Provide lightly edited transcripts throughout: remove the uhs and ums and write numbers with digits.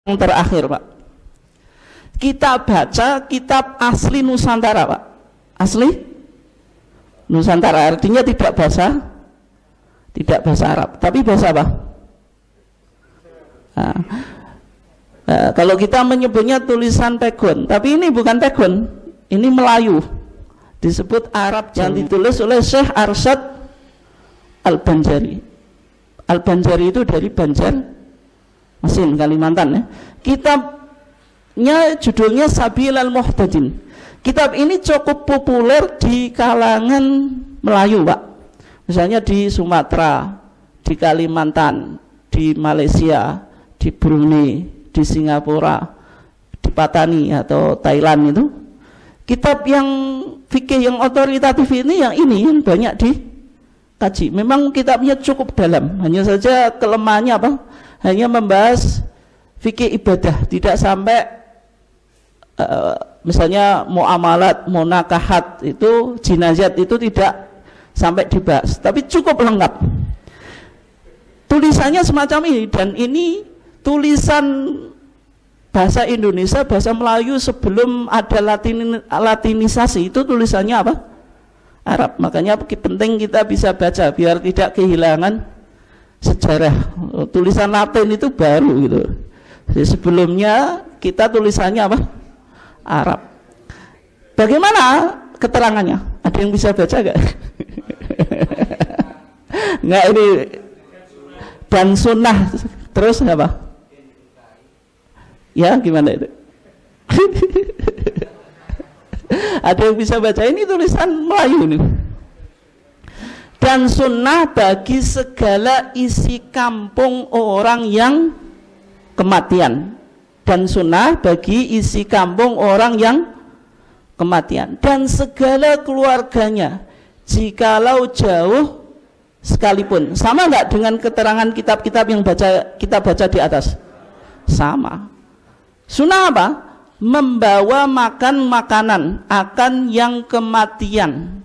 Yang terakhir, Pak, kita baca kitab asli Nusantara, Pak. Asli Nusantara artinya tidak bahasa Arab, tapi bahasa apa? Kalau kita menyebutnya tulisan Pegon, tapi ini bukan Pegon, ini Melayu, disebut Arab, yang ditulis oleh Syekh Arsyad Al-Banjari. Al-Banjari itu dari Banjarmasin, Kalimantan ya. Kitabnya judulnya Sabilal Muhtadin. Kitab ini cukup populer di kalangan Melayu, Pak. Misalnya di Sumatera, di Kalimantan, di Malaysia, di Brunei, di Singapura, di Patani atau Thailand itu. Kitab yang fikih yang otoritatif ini yang banyak dikaji. Memang kitabnya cukup dalam, hanya saja kelemahannya apa? Hanya membahas fikih ibadah, tidak sampai misalnya muamalat, munakahat itu, jinazat itu tidak sampai dibahas, tapi cukup lengkap. Tulisannya semacam ini, dan ini tulisan bahasa Indonesia, bahasa Melayu sebelum ada latinisasi, itu tulisannya apa? Arab. Makanya penting kita bisa baca biar tidak kehilangan sejarah. Tulisan Latin itu baru gitu. Jadi sebelumnya kita tulisannya apa? Arab. Bagaimana keterangannya? Ada yang bisa baca gak? Nggak, ini dan sunnah terus apa? Ya gimana itu? Ada yang bisa baca? Ini tulisan Melayu nih. Dan sunnah bagi segala isi kampung orang yang kematian. Dan sunnah bagi isi kampung orang yang kematian dan segala keluarganya jikalau jauh sekalipun. Sama nggak dengan keterangan kitab-kitab yang kita baca di atas? Sama. Sunnah apa? Membawa makan makanan akan yang kematian.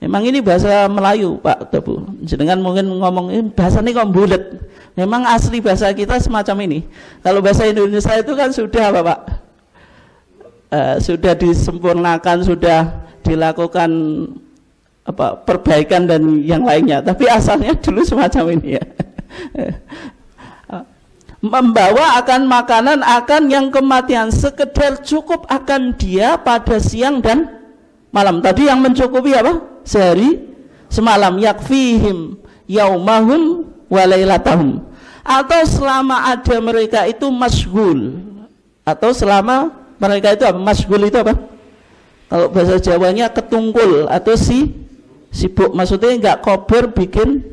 Memang ini bahasa Melayu, Pak Tebu. Jenengan mungkin ngomong ini bahasa ini kok bulet. Memang asli bahasa kita semacam ini. Kalau bahasa Indonesia itu kan sudah apa, Pak? Sudah disempurnakan, sudah dilakukan apa perbaikan dan yang lainnya. Tapi asalnya dulu semacam ini ya. Membawa akan makanan akan yang kematian, sekedar cukup akan dia pada siang dan malam. Tadi yang mencukupi apa? Sehari semalam. Yakfihim yaumahum walailatahum. Atau selama ada mereka itu masghul, atau selama mereka itu apa? Masghul itu apa? Kalau bahasa Jawanya ketungkul atau sibuk, maksudnya nggak kober bikin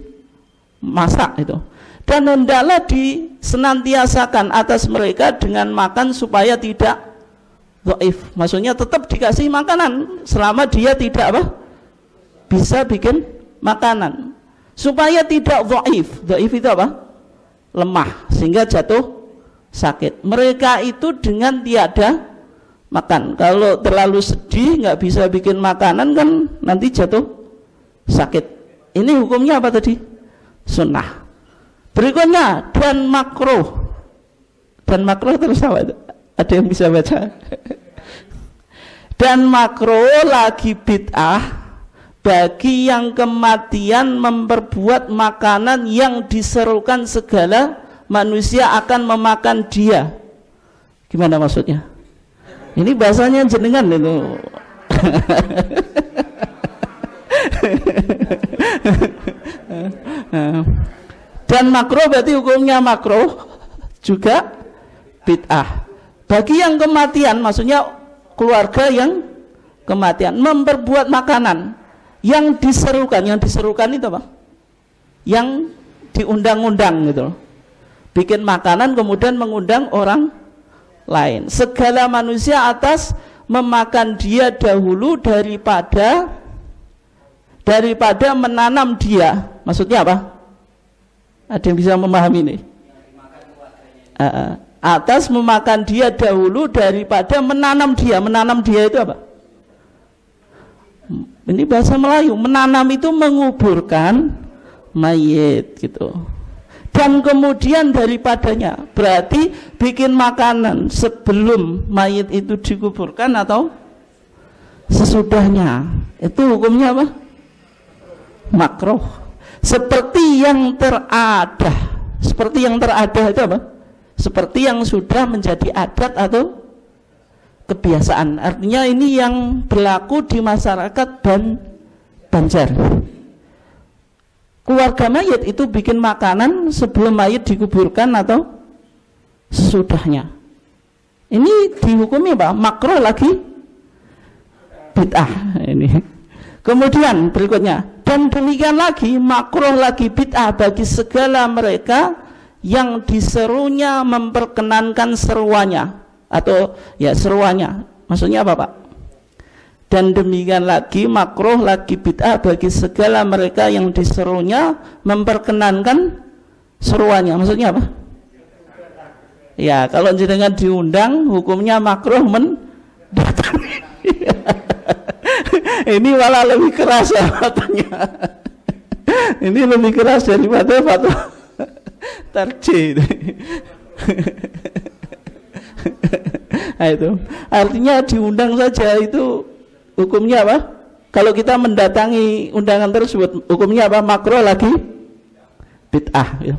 masak itu. Dan hendaklah disenantiasakan atas mereka dengan makan supaya tidak dhaif. Maksudnya tetap dikasih makanan selama dia tidak apa? Bisa bikin makanan supaya tidak dhaif. Dhaif itu apa? Lemah sehingga jatuh sakit. Mereka itu dengan tiada makan. Kalau terlalu sedih nggak bisa bikin makanan kan nanti jatuh sakit. Ini hukumnya apa tadi? Sunnah. Berikutnya dan makruh. Dan makruh terus apa itu? Ada yang bisa baca? Dan makruh lagi bid'ah bagi yang kematian memperbuat makanan yang diserukan segala manusia akan memakan dia. Gimana maksudnya? Ini bahasanya jenengan itu. Dan makruh berarti hukumnya makruh juga bid'ah bagi yang kematian, maksudnya keluarga yang kematian memperbuat makanan yang diserukan. Yang diserukan itu apa? Yang diundang-undang gitu, bikin makanan kemudian mengundang orang lain, segala manusia atas memakan dia dahulu daripada menanam dia. Maksudnya apa? Ada yang bisa memahami ini? Atas memakan dia dahulu daripada menanam dia. Menanam dia itu apa? Ini bahasa Melayu. Menanam itu menguburkan mayit gitu. dan kemudian daripadanya, berarti bikin makanan sebelum mayit itu dikuburkan atau sesudahnya, itu hukumnya apa? Makruh. Seperti yang terada. Seperti yang terada itu apa? Seperti yang sudah menjadi adat atau kebiasaan. Artinya ini yang berlaku di masyarakat Banjar. Keluarga mayit itu bikin makanan sebelum mayit dikuburkan atau sesudahnya. Ini dihukumi apa? Makruh lagi bid'ah ini. Kemudian berikutnya, dan demikian lagi makruh lagi bid'ah bagi segala mereka yang diserunya memperkenankan seruannya atau ya seruannya. Maksudnya apa, Pak? Dan demikian lagi makruh lagi bid'ah bagi segala mereka yang diserunya memperkenankan seruannya. Maksudnya apa? Ya, kalau jenengan diundang hukumnya makruh mendatangi. Ini malah lebih keras ya katanya. Ini lebih keras daripada fatwa tarjih. Nah, itu artinya diundang saja itu hukumnya apa? Kalau kita mendatangi undangan tersebut hukumnya apa? Makruh lagi bid'ah ya.